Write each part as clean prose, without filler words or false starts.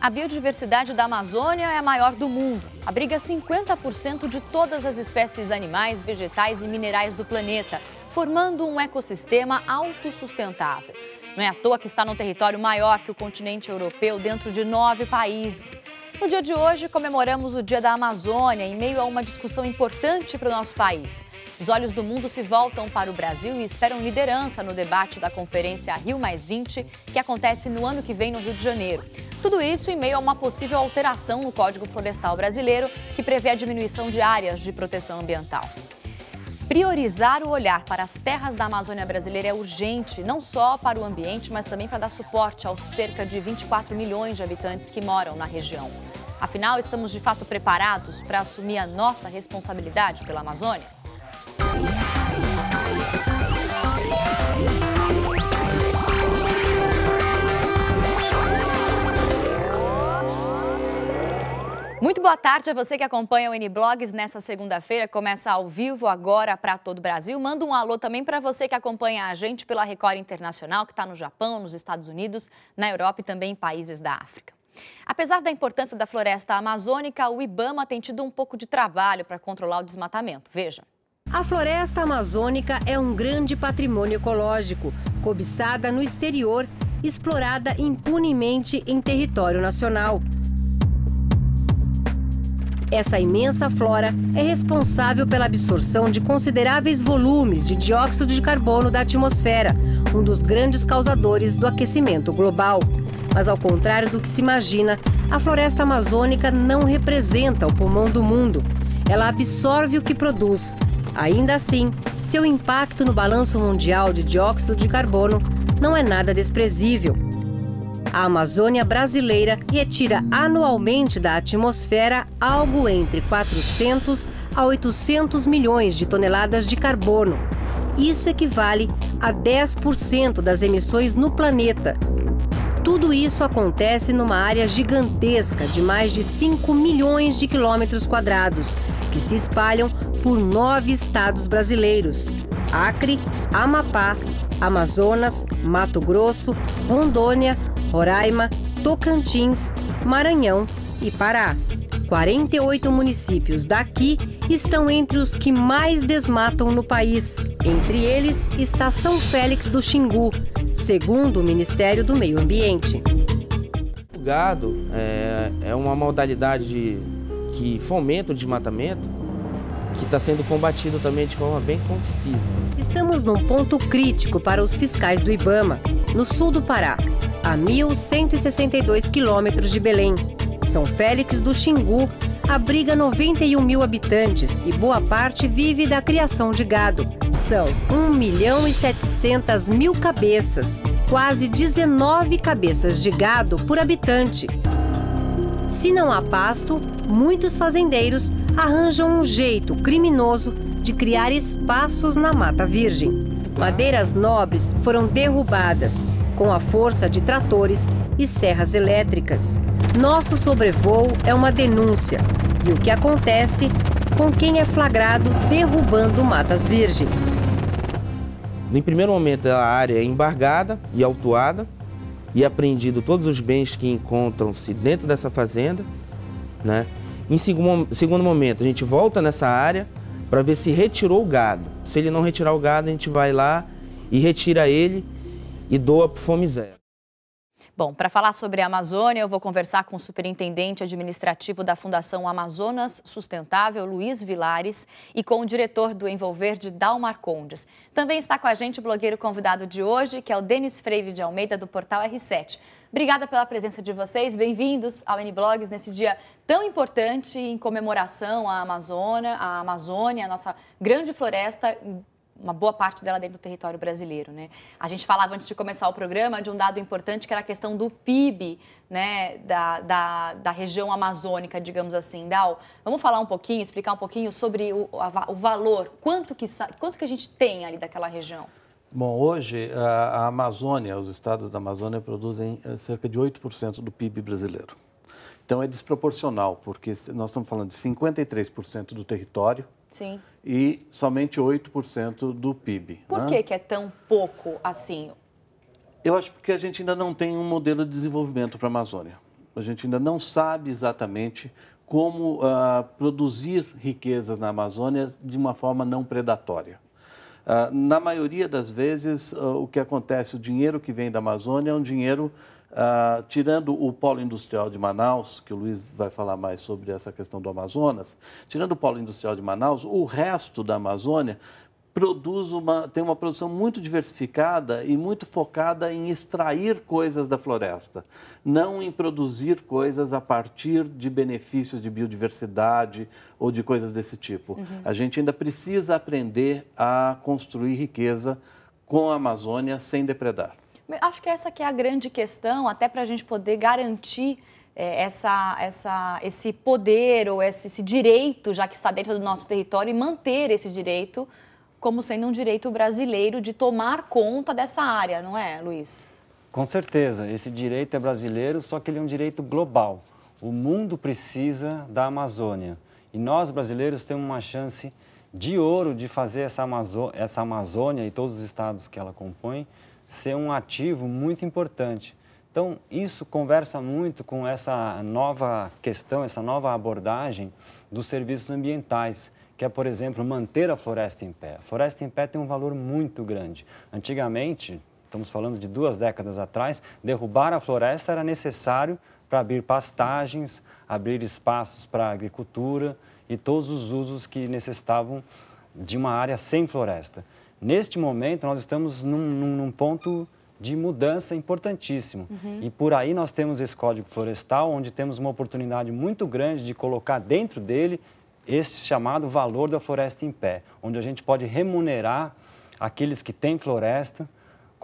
A biodiversidade da Amazônia é a maior do mundo. Abriga 50% de todas as espécies animais, vegetais e minerais do planeta, formando um ecossistema autossustentável. Não é à toa que está num território maior que o continente europeu, dentro de 9 países. No dia de hoje, comemoramos o Dia da Amazônia, em meio a uma discussão importante para o nosso país. Os olhos do mundo se voltam para o Brasil e esperam liderança no debate da Conferência Rio+20, que acontece no ano que vem no Rio de Janeiro. Tudo isso em meio a uma possível alteração no Código Florestal Brasileiro, que prevê a diminuição de áreas de proteção ambiental. Priorizar o olhar para as terras da Amazônia brasileira é urgente, não só para o ambiente, mas também para dar suporte aos cerca de 24 milhões de habitantes que moram na região. Afinal, estamos de fato preparados para assumir a nossa responsabilidade pela Amazônia? Muito boa tarde a você que acompanha o N-Blogs nessa segunda-feira. Começa ao vivo agora para todo o Brasil. Manda um alô também para você que acompanha a gente pela Record Internacional, que está no Japão, nos Estados Unidos, na Europa e também em países da África. Apesar da importância da floresta amazônica, o IBAMA tem tido um pouco de trabalho para controlar o desmatamento. Veja. A floresta amazônica é um grande patrimônio ecológico, cobiçada no exterior, explorada impunemente em território nacional. Essa imensa flora é responsável pela absorção de consideráveis volumes de dióxido de carbono da atmosfera, um dos grandes causadores do aquecimento global. Mas, ao contrário do que se imagina, a floresta amazônica não representa o pulmão do mundo. Ela absorve o que produz. Ainda assim, seu impacto no balanço mundial de dióxido de carbono não é nada desprezível. A Amazônia brasileira retira anualmente da atmosfera algo entre 400 a 800 milhões de toneladas de carbono. Isso equivale a 10% das emissões no planeta. Tudo isso acontece numa área gigantesca de mais de 5 milhões de quilômetros quadrados, que se espalham por 9 estados brasileiros: Acre, Amapá, Amazonas, Mato Grosso, Rondônia, Roraima, Tocantins, Maranhão e Pará. 48 municípios daqui estão entre os que mais desmatam no país. Entre eles está São Félix do Xingu, segundo o Ministério do Meio Ambiente. O gado é uma modalidade que fomenta o desmatamento, que está sendo combatido também de forma bem concisa. Estamos num ponto crítico para os fiscais do IBAMA, no sul do Pará, a 1.162 quilômetros de Belém. São Félix do Xingu abriga 91 mil habitantes e boa parte vive da criação de gado. São 1.700.000 cabeças, quase 19 cabeças de gado por habitante. Se não há pasto, muitos fazendeiros arranjam um jeito criminoso de criar espaços na Mata Virgem. Madeiras nobres foram derrubadas com a força de tratores e serras elétricas. Nosso sobrevoo é uma denúncia. E o que acontece com quem é flagrado derrubando matas virgens? No primeiro momento, a área é embargada e autuada e apreendido todos os bens que encontram-se dentro dessa fazenda, né? Em segundo momento, a gente volta nessa área para ver se retirou o gado. Se ele não retirar o gado, a gente vai lá e retira ele e doa para o Fome Zero. Bom, para falar sobre a Amazônia, eu vou conversar com o superintendente administrativo da Fundação Amazonas Sustentável, Luiz Vilares, e com o diretor do Envolverde, Dalmar Condes. Também está com a gente o blogueiro convidado de hoje, que é o Denis Freire de Almeida, do portal R7. Obrigada pela presença de vocês, bem-vindos ao N-Blogs nesse dia tão importante em comemoração à Amazônia, a nossa grande floresta, uma boa parte dela dentro do território brasileiro, né? A gente falava antes de começar o programa de um dado importante, que era a questão do PIB, né, da região amazônica, digamos assim. Dal, vamos falar um pouquinho, explicar um pouquinho sobre o valor, quanto que a gente tem ali daquela região? Bom, hoje a Amazônia, os estados da Amazônia produzem cerca de 8% do PIB brasileiro. Então é desproporcional, porque nós estamos falando de 53% do território. Sim. E somente 8% do PIB. Por que é tão pouco assim? Eu acho porque a gente ainda não tem um modelo de desenvolvimento para a Amazônia. A gente ainda não sabe exatamente como produzir riquezas na Amazônia de uma forma não predatória. Na maioria das vezes, o que acontece, o dinheiro que vem da Amazônia é um dinheiro, tirando o polo industrial de Manaus, que o Luiz vai falar mais sobre essa questão do Amazonas, tirando o polo industrial de Manaus, o resto da Amazônia tem uma produção muito diversificada e muito focada em extrair coisas da floresta, não em produzir coisas a partir de benefícios de biodiversidade ou de coisas desse tipo. A gente ainda precisa aprender a construir riqueza com a Amazônia sem depredar. Acho que essa que é a grande questão, até para a gente poder garantir esse poder ou esse direito, já que está dentro do nosso território, e manter esse direito como sendo um direito brasileiro de tomar conta dessa área, não é, Luiz? Com certeza, esse direito é brasileiro, só que ele é um direito global. O mundo precisa da Amazônia e nós brasileiros temos uma chance de ouro de fazer essa Amazônia e todos os estados que ela compõe ser um ativo muito importante. Então, isso conversa muito com essa nova questão, essa nova abordagem dos serviços ambientais, que é, por exemplo, manter a floresta em pé. A floresta em pé tem um valor muito grande. Antigamente, estamos falando de 2 décadas atrás, derrubar a floresta era necessário para abrir pastagens, abrir espaços para a agricultura e todos os usos que necessitavam de uma área sem floresta. Neste momento, nós estamos num ponto de mudança importantíssimo. E por aí nós temos esse Código Florestal, onde temos uma oportunidade muito grande de colocar dentro dele esse chamado valor da floresta em pé, onde a gente pode remunerar aqueles que têm floresta,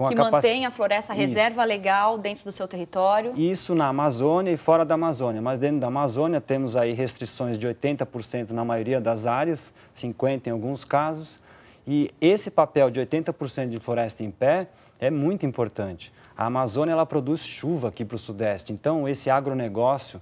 que mantém a floresta, a reserva legal dentro do seu território. Isso na Amazônia e fora da Amazônia, mas dentro da Amazônia temos aí restrições de 80% na maioria das áreas, 50% em alguns casos, e esse papel de 80% de floresta em pé é muito importante. A Amazônia ela produz chuva aqui para o Sudeste, então esse agronegócio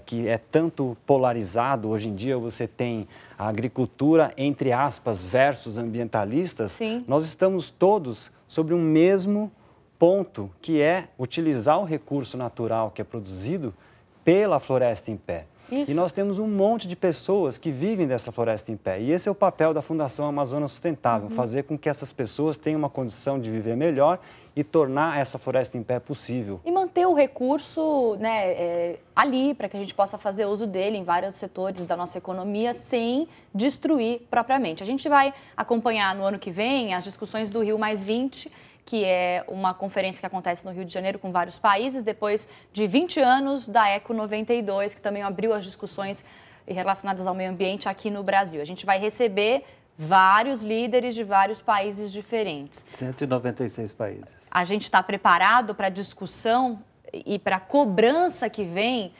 que é tanto polarizado, hoje em dia você tem a agricultura, entre aspas, versus ambientalistas. Sim. Nós estamos todos sobre um mesmo ponto, que é utilizar o recurso natural que é produzido pela floresta em pé. Isso. E nós temos um monte de pessoas que vivem dessa floresta em pé. E esse é o papel da Fundação Amazônia Sustentável, fazer com que essas pessoas tenham uma condição de viver melhor e tornar essa floresta em pé possível. E manter o recurso, né, ali, para que a gente possa fazer uso dele em vários setores da nossa economia, sem destruir propriamente. A gente vai acompanhar no ano que vem as discussões do Rio+20, que é uma conferência que acontece no Rio de Janeiro com vários países, depois de 20 anos da Eco 92, que também abriu as discussões relacionadas ao meio ambiente aqui no Brasil. A gente vai receber vários líderes de vários países diferentes. 196 países. A gente está preparado para a discussão e para a cobrança que vem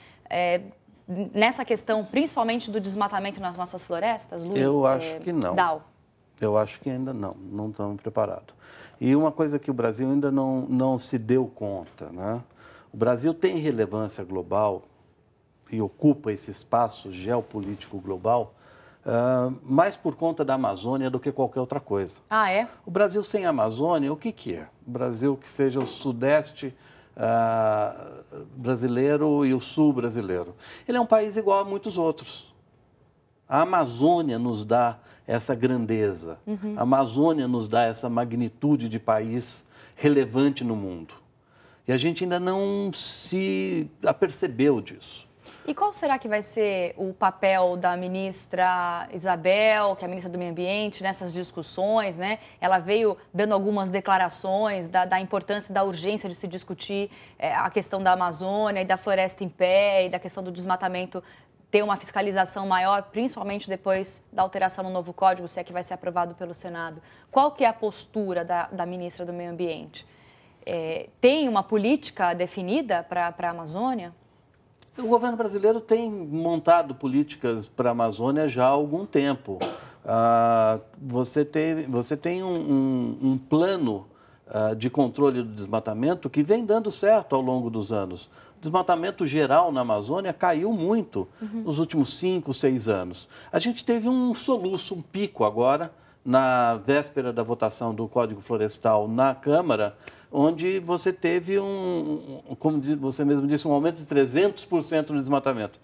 nessa questão, principalmente do desmatamento nas nossas florestas, Luiz? Eu acho que não. Dal. Eu acho que ainda não estamos preparados. E uma coisa que o Brasil ainda não se deu conta, né? O Brasil tem relevância global e ocupa esse espaço geopolítico global mais por conta da Amazônia do que qualquer outra coisa. Ah, é? O Brasil sem Amazônia, o que é? O Brasil que seja o sudeste brasileiro e o sul brasileiro. Ele é um país igual a muitos outros. A Amazônia nos dá essa grandeza. A Amazônia nos dá essa magnitude de país relevante no mundo. E a gente ainda não se apercebeu disso. E qual será que vai ser o papel da ministra Isabel, que é a ministra do Meio Ambiente, nessas discussões, né? Ela veio dando algumas declarações da importância e da urgência de se discutir a questão da Amazônia e da floresta em pé e da questão do desmatamento, ter uma fiscalização maior, principalmente depois da alteração no novo código, se é que vai ser aprovado pelo Senado. Qual que é a postura da ministra do Meio Ambiente? Tem uma política definida para a Amazônia? O governo brasileiro tem montado políticas para a Amazônia já há algum tempo. Você tem um plano de controle do desmatamento que vem dando certo ao longo dos anos. O desmatamento geral na Amazônia caiu muito nos últimos 5, 6 anos. A gente teve um soluço, um pico agora, na véspera da votação do Código Florestal na Câmara, onde você teve como você mesmo disse, um aumento de 300% no desmatamento.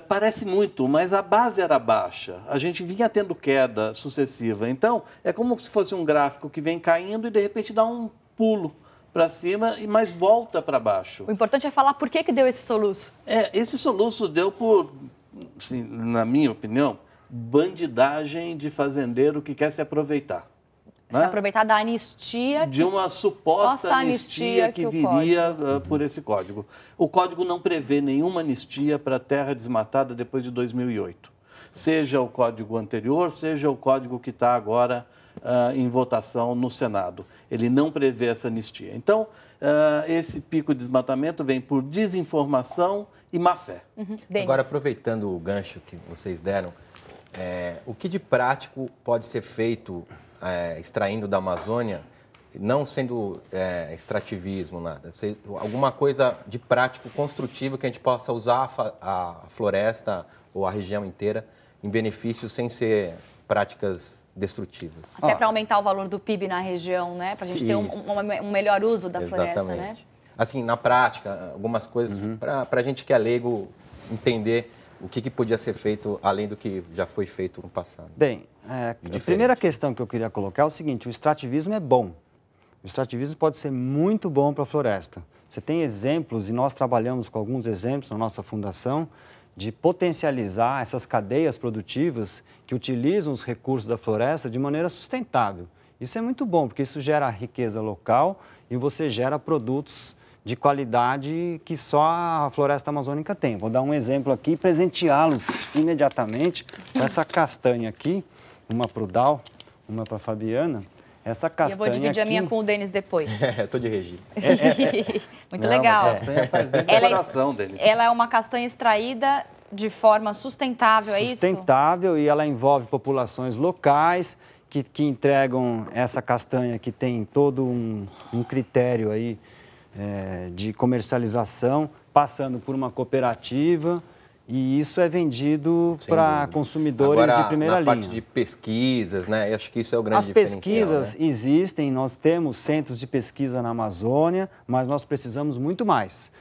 Parece muito, mas a base era baixa. A gente vinha tendo queda sucessiva. Então, é como se fosse um gráfico que vem caindo e, de repente, dá um pulo para cima, mas volta para baixo. O importante é falar por que deu esse soluço. Esse soluço deu por, assim, na minha opinião, bandidagem de fazendeiro que quer se aproveitar. Se aproveitar da anistia. De uma suposta anistia que viria por esse código. O código não prevê nenhuma anistia para terra desmatada depois de 2008. Seja o código anterior, seja o código que está agora em votação no Senado. Ele não prevê essa anistia. Então, esse pico de desmatamento vem por desinformação e má fé. Agora, aproveitando o gancho que vocês deram, o que de prático pode ser feito extraindo da Amazônia, não sendo extrativismo, nada, alguma coisa de prático, construtivo, que a gente possa usar a floresta ou a região inteira em benefício sem ser práticas destrutivas. Até para aumentar o valor do PIB na região, né? Para a gente ter um melhor uso da floresta, né? Assim, na prática, algumas coisas para a gente que é leigo entender o que podia ser feito além do que já foi feito no passado. Bem, a primeira questão que eu queria colocar é o seguinte: o extrativismo é bom. O extrativismo pode ser muito bom para a floresta. Você tem exemplos, e nós trabalhamos com alguns exemplos na nossa fundação, de potencializar essas cadeias produtivas que utilizam os recursos da floresta de maneira sustentável. Isso é muito bom, porque isso gera riqueza local e você gera produtos de qualidade que só a floresta amazônica tem. Vou dar um exemplo aqui e presenteá-los imediatamente com essa castanha aqui, uma para o Dal, uma para a Fabiana. Essa castanha eu vou dividir a minha com o Denis depois. Eu estou de regime. Muito legal. Castanha faz bem pro coração, Denis. Ela é uma castanha extraída de forma sustentável, é isso? Sustentável, e ela envolve populações locais que entregam essa castanha, que tem todo um critério aí de comercialização, passando por uma cooperativa, e isso é vendido para consumidores agora, de primeira linha. Na parte de pesquisas, né? Eu acho que isso é o grande diferencial. As pesquisas existem, nós temos centros de pesquisa na Amazônia, mas nós precisamos muito mais.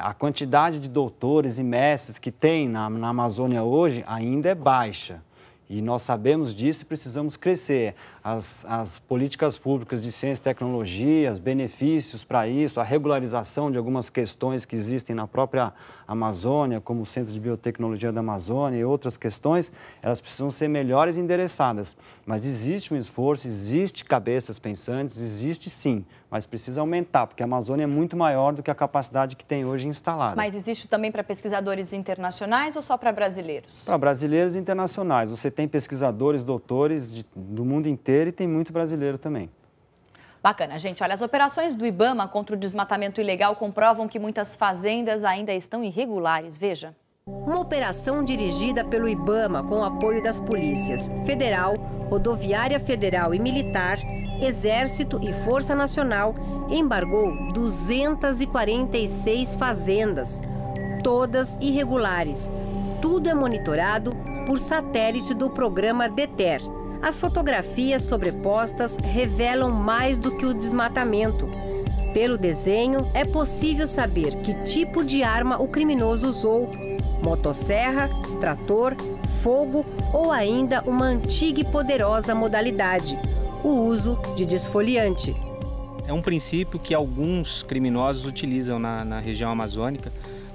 A quantidade de doutores e mestres que tem na Amazônia hoje ainda é baixa. E nós sabemos disso e precisamos crescer. As políticas públicas de ciência e tecnologia, os benefícios para isso, a regularização de algumas questões que existem na própria Amazônia, como o Centro de Biotecnologia da Amazônia e outras questões, elas precisam ser melhores endereçadas. Mas existe um esforço, existe cabeças pensantes, existe sim, mas precisa aumentar, porque a Amazônia é muito maior do que a capacidade que tem hoje instalada. Mas existe também para pesquisadores internacionais ou só para brasileiros? Para brasileiros e internacionais. Você tem pesquisadores, doutores do mundo inteiro e tem muito brasileiro também. Bacana, gente. Olha, as operações do IBAMA contra o desmatamento ilegal comprovam que muitas fazendas ainda estão irregulares. Veja. Uma operação dirigida pelo IBAMA com o apoio das polícias Federal, Rodoviária Federal e Militar, Exército e Força Nacional embargou 246 fazendas, todas irregulares. Tudo é monitorado por satélite do programa DETER. As fotografias sobrepostas revelam mais do que o desmatamento. Pelo desenho, é possível saber que tipo de arma o criminoso usou: motosserra, trator, fogo ou ainda uma antiga e poderosa modalidade, o uso de desfoliante. É um princípio que alguns criminosos utilizam na região amazônica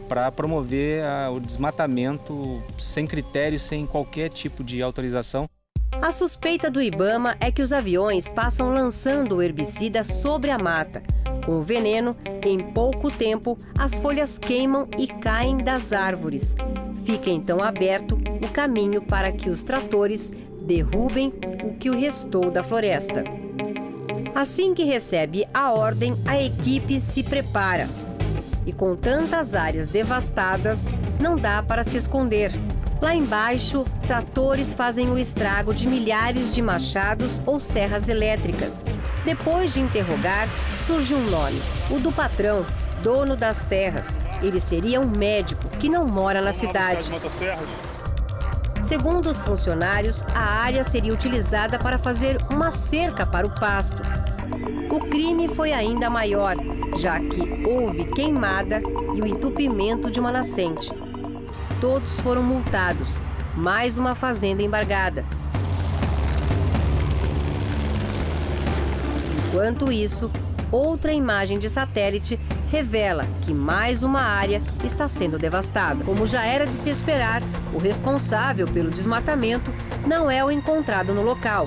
para promover o desmatamento sem critério, sem qualquer tipo de autorização. A suspeita do IBAMA é que os aviões passam lançando o herbicida sobre a mata. Com o veneno, em pouco tempo, as folhas queimam e caem das árvores. Fica então aberto o caminho para que os tratores derrubem o que o restou da floresta. Assim que recebe a ordem, a equipe se prepara. E com tantas áreas devastadas, não dá para se esconder. Lá embaixo, tratores fazem o estrago de milhares de machados ou serras elétricas. Depois de interrogar, surge um nome, o do patrão, dono das terras. Ele seria um médico que não mora na cidade. Segundo os funcionários, a área seria utilizada para fazer uma cerca para o pasto. O crime foi ainda maior, já que houve queimada e o entupimento de uma nascente. Todos foram multados. Mais uma fazenda embargada. Enquanto isso, outra imagem de satélite revela que mais uma área está sendo devastada. Como já era de se esperar, o responsável pelo desmatamento não é o encontrado no local.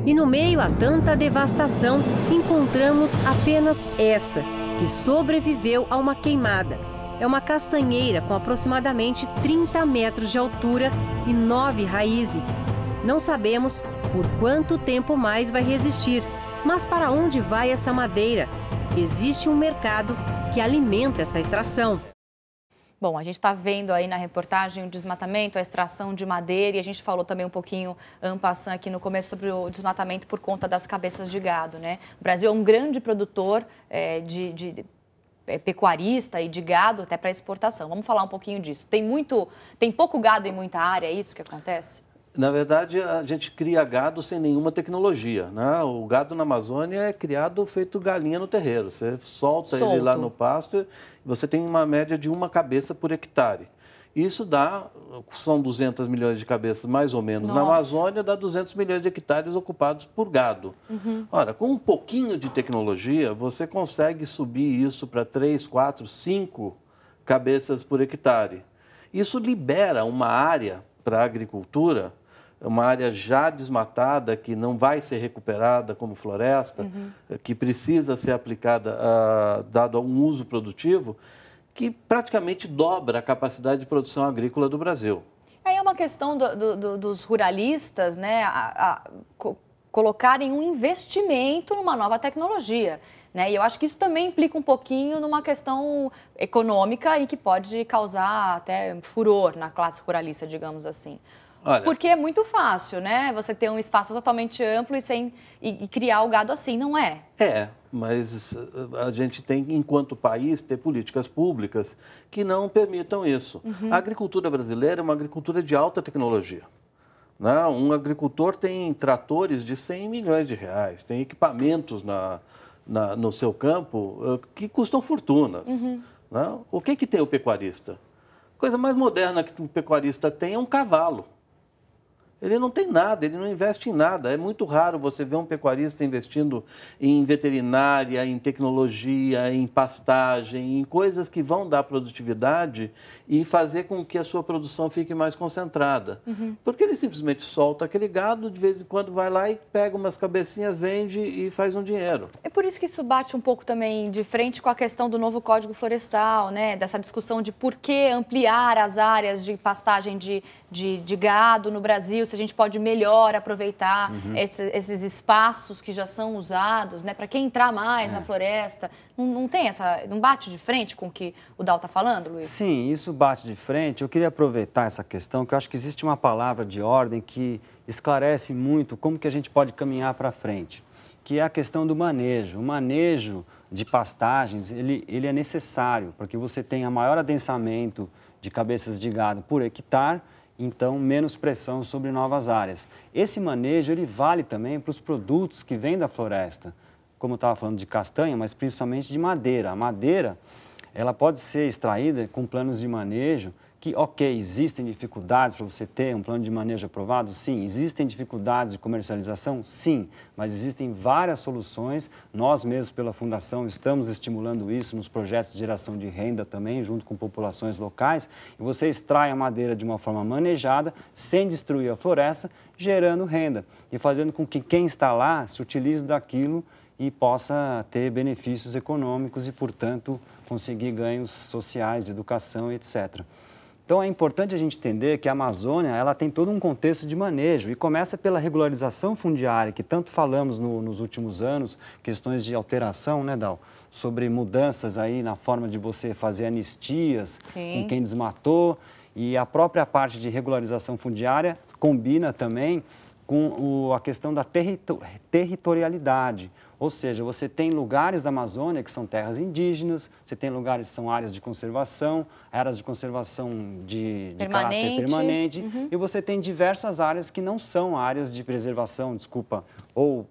E no meio a tanta devastação, encontramos apenas essa, que sobreviveu a uma queimada. É uma castanheira com aproximadamente 30 metros de altura e 9 raízes. Não sabemos por quanto tempo mais vai resistir, mas para onde vai essa madeira? Existe um mercado que alimenta essa extração. Bom, a gente está vendo aí na reportagem o desmatamento, a extração de madeira, e a gente falou também um pouquinho, en passant, aqui no começo, sobre o desmatamento por conta das cabeças de gado, né? O Brasil é um grande produtor pecuarista e de gado até para exportação. Vamos falar um pouquinho disso. Tem pouco gado em muita área, é isso que acontece? Na verdade, a gente cria gado sem nenhuma tecnologia, né? O gado na Amazônia é criado feito galinha no terreiro. Você solta ele lá no pasto e você tem uma média de uma cabeça por hectare. Isso são 200 milhões de cabeças mais ou menos. Nossa. Na Amazônia dá 200 milhões de hectares ocupados por gado. Ora, com um pouquinho de tecnologia, você consegue subir isso para 3, 4, 5 cabeças por hectare. Isso libera uma área para a agricultura, uma área já desmatada, que não vai ser recuperada como floresta, que precisa ser aplicada, dado a um uso produtivo, que praticamente dobra a capacidade de produção agrícola do Brasil. Aí é uma questão dos ruralistas, né, colocarem um investimento numa nova tecnologia, né? E eu acho que isso também implica um pouquinho numa questão econômica e que pode causar até furor na classe ruralista, digamos assim. Olha, porque é muito fácil, né? Você ter um espaço totalmente amplo e criar o gado assim, não é? É, mas a gente tem, enquanto país, ter políticas públicas que não permitam isso. A agricultura brasileira é uma agricultura de alta tecnologia. Né? Um agricultor tem tratores de 100 milhões de reais, tem equipamentos no seu campo que custam fortunas. Né? O que tem o pecuarista? A coisa mais moderna que o pecuarista tem é um cavalo. Ele não tem nada, ele não investe em nada. É muito raro você ver um pecuarista investindo em veterinária, em tecnologia, em pastagem, em coisas que vão dar produtividade e fazer com que a sua produção fique mais concentrada. Porque ele simplesmente solta aquele gado, de vez em quando vai lá e pega umas cabecinhas, vende e faz um dinheiro. É por isso que isso bate um pouco também de frente com a questão do novo Código Florestal, né? Dessa discussão de por que ampliar as áreas de pastagem de gado no Brasil, se a gente pode melhor aproveitar esses espaços que já são usados, né? Para quem entrar mais na floresta. Não bate de frente com o que o Dal está falando, Luiz? Sim, isso bate de frente. Eu queria aproveitar essa questão, que eu acho que existe uma palavra de ordem que esclarece muito como que a gente pode caminhar para frente, que é a questão do manejo. O manejo de pastagens, ele é necessário, porque você tenha maior adensamento de cabeças de gado por hectare, então menos pressão sobre novas áreas. Esse manejo, ele vale também para os produtos que vêm da floresta, como eu estava falando de castanha, mas principalmente de madeira. A madeira, ela pode ser extraída com planos de manejo que, ok, existem dificuldades para você ter um plano de manejo aprovado? Sim. Existem dificuldades de comercialização? Sim. Mas existem várias soluções. Nós mesmos, pela Fundação, estamos estimulando isso nos projetos de geração de renda também, junto com populações locais. E você extrai a madeira de uma forma manejada, sem destruir a floresta, gerando renda e fazendo com que quem está lá se utilize daquilo e possa ter benefícios econômicos e, portanto, conseguir ganhos sociais, de educação, etc. Então, é importante a gente entender que a Amazônia ela tem todo um contexto de manejo e começa pela regularização fundiária, que tanto falamos nos últimos anos, questões de alteração, né, Dal? Sobre mudanças aí na forma de você fazer anistias com quem desmatou. E a própria parte de regularização fundiária combina também com a questão da territorialidade. Ou seja, você tem lugares da Amazônia que são terras indígenas, você tem lugares que são áreas de conservação de caráter permanente, e você tem diversas áreas que não são áreas de preservação, ou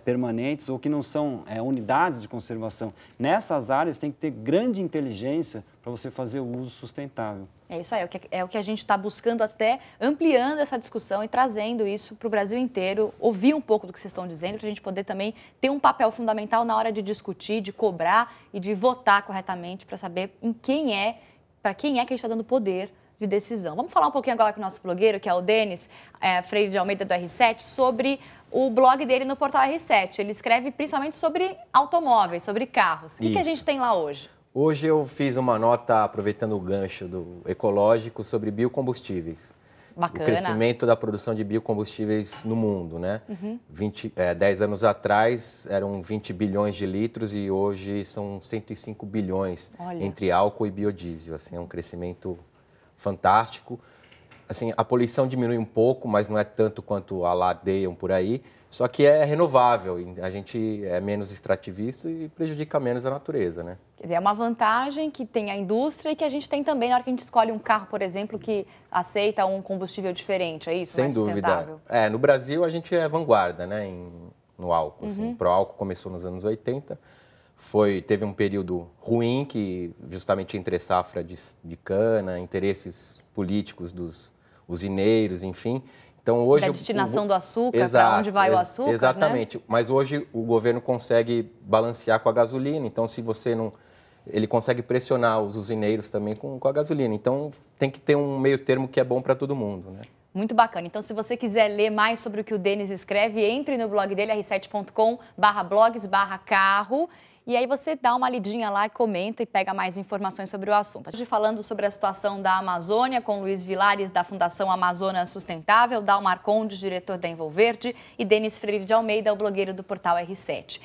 permanentes, ou que não são unidades de conservação. Nessas áreas tem que ter grande inteligência para você fazer o uso sustentável. É isso aí, é o que a gente está buscando, até ampliando essa discussão e trazendo isso para o Brasil inteiro, ouvir um pouco do que vocês estão dizendo, para a gente poder também ter um papel fundamental na hora de discutir, de cobrar e de votar corretamente para saber para quem é que a gente está dando poder de decisão. Vamos falar um pouquinho agora com o nosso blogueiro, que é o Denis Freire de Almeida do R7, sobre o blog dele no portal R7. Ele escreve principalmente sobre automóveis, sobre carros. O que a gente tem lá hoje? Hoje eu fiz uma nota, aproveitando o gancho do ecológico, sobre biocombustíveis. Bacana. O crescimento da produção de biocombustíveis no mundo, né? 10 anos atrás eram 20 bilhões de litros e hoje são 105 bilhões entre álcool e biodiesel. Assim, é um crescimento fantástico. Assim, a poluição diminui um pouco, mas não é tanto quanto alardeiam por aí. Só que é renovável, a gente é menos extrativista e prejudica menos a natureza, né? Quer dizer, é uma vantagem que tem a indústria e que a gente tem também na hora que a gente escolhe um carro, por exemplo, que aceita um combustível diferente, é isso? Sem dúvida. No Brasil a gente é vanguarda, né, no álcool. Assim. O Proálcool começou nos anos 80, teve um período ruim, que justamente entre safra de cana, interesses políticos dos usineiros, enfim. Então, hoje, da destinação do açúcar, para onde vai o açúcar, exatamente. Né? Mas hoje o governo consegue balancear com a gasolina, então se você não... Ele consegue pressionar os usineiros também com a gasolina. Então, tem que ter um meio termo que é bom para todo mundo, né? Muito bacana. Então, se você quiser ler mais sobre o que o Denis escreve, entre no blog dele, r7.com/blogs/carro. E aí você dá uma lidinha lá, comenta e pega mais informações sobre o assunto. A gente falando sobre a situação da Amazônia com Luiz Vilares, da Fundação Amazonas Sustentável, Dalmar Conde, diretor da Envolverde, e Denis Freire de Almeida, o blogueiro do portal R7.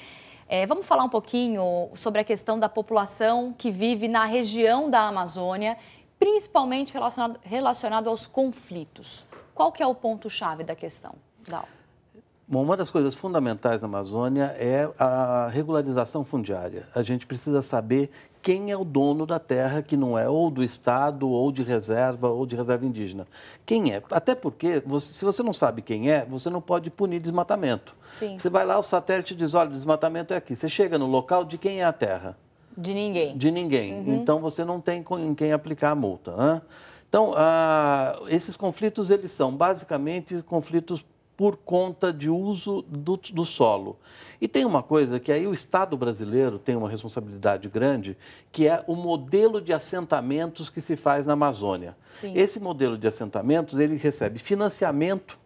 Vamos falar um pouquinho sobre a questão da população que vive na região da Amazônia, principalmente relacionado aos conflitos. Qual que é o ponto-chave da questão, Dal? Bom, uma das coisas fundamentais na Amazônia é a regularização fundiária. A gente precisa saber quem é o dono da terra, que não é ou do Estado, ou de reserva indígena. Quem é? Até porque, se você não sabe quem é, você não pode punir desmatamento. Sim. Você vai lá, o satélite diz, olha, o desmatamento é aqui. Você chega no local, de quem é a terra? De ninguém. De ninguém. Então, você não tem em quem aplicar a multa. Né? Então, esses conflitos, eles são basicamente conflitos por conta de uso do solo. E tem uma coisa que aí o Estado brasileiro tem uma responsabilidade grande, que é o modelo de assentamentos que se faz na Amazônia. Sim. Esse modelo de assentamentos, ele recebe financiamento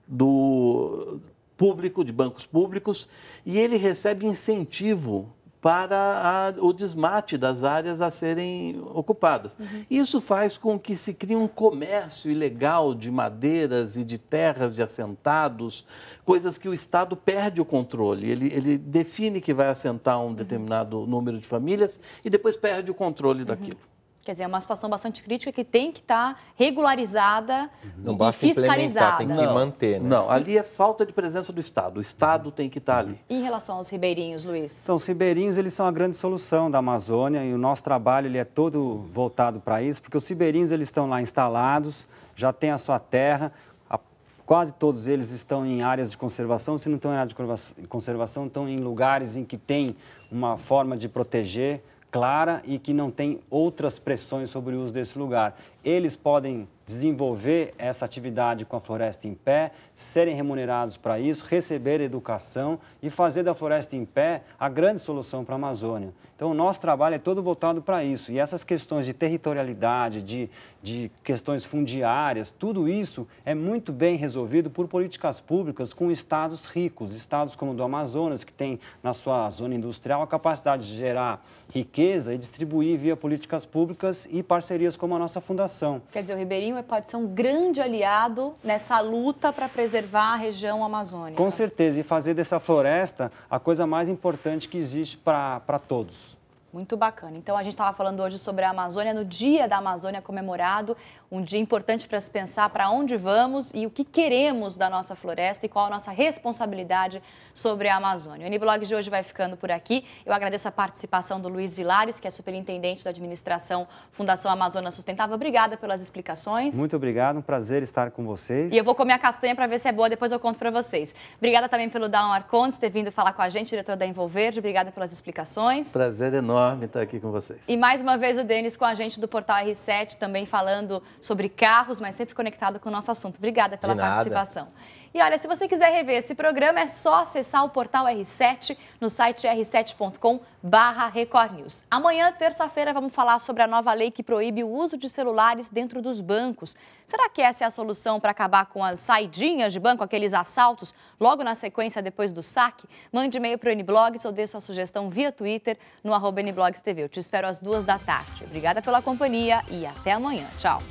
do público, de bancos públicos, e ele recebe incentivo para o desmate das áreas a serem ocupadas. Isso faz com que se crie um comércio ilegal de madeiras e de terras de assentados, coisas que o Estado perde o controle. Ele define que vai assentar um determinado número de famílias e depois perde o controle daquilo. Quer dizer, é uma situação bastante crítica que tem que estar regularizada não e fiscalizada. Tem que manter, né? Não, ali é falta de presença do Estado. O Estado tem que estar ali. E em relação aos ribeirinhos, Luiz? Então, os ribeirinhos, eles são a grande solução da Amazônia e o nosso trabalho ele é todo voltado para isso, porque os ribeirinhos eles estão lá instalados, já têm a sua terra, quase todos eles estão em áreas de conservação, se não estão em área de conservação, estão em lugares em que tem uma forma de proteger clara e que não tem outras pressões sobre o uso desse lugar. Eles podem desenvolver essa atividade com a floresta em pé, serem remunerados para isso, receber educação e fazer da floresta em pé a grande solução para a Amazônia. Então, o nosso trabalho é todo voltado para isso. E essas questões de territorialidade, de questões fundiárias, tudo isso é muito bem resolvido por políticas públicas com estados ricos, estados como o do Amazonas, que tem na sua zona industrial a capacidade de gerar riqueza e distribuir via políticas públicas e parcerias como a nossa fundação. Quer dizer, o ribeirinho pode ser um grande aliado nessa luta para preservar a região amazônica. Com certeza, e fazer dessa floresta a coisa mais importante que existe para todos. Muito bacana. Então, a gente estava falando hoje sobre a Amazônia, no Dia da Amazônia comemorado, um dia importante para se pensar para onde vamos e o que queremos da nossa floresta e qual a nossa responsabilidade sobre a Amazônia. O Uniblog de hoje vai ficando por aqui. Eu agradeço a participação do Luiz Vilares, que é superintendente da administração Fundação Amazônia Sustentável. Obrigada pelas explicações. Muito obrigado, um prazer estar com vocês. E eu vou comer a castanha para ver se é boa, depois eu conto para vocês. Obrigada também pelo Dawn Arcontes ter vindo falar com a gente, diretor da Envolverde. Obrigada pelas explicações. Prazer enorme estar aqui com vocês. E mais uma vez o Denis com a gente do Portal R7, também falando sobre carros, mas sempre conectado com o nosso assunto. Obrigada pela participação. E olha, se você quiser rever esse programa, é só acessar o Portal R7 no site r7.com/Record News. Amanhã, terça-feira, vamos falar sobre a nova lei que proíbe o uso de celulares dentro dos bancos. Será que essa é a solução para acabar com as saidinhas de banco, aqueles assaltos, logo na sequência, depois do saque? Mande e-mail para o NBlogs ou dê sua sugestão via Twitter no @NBlogsTV. Eu te espero às 2 da tarde. Obrigada pela companhia e até amanhã. Tchau.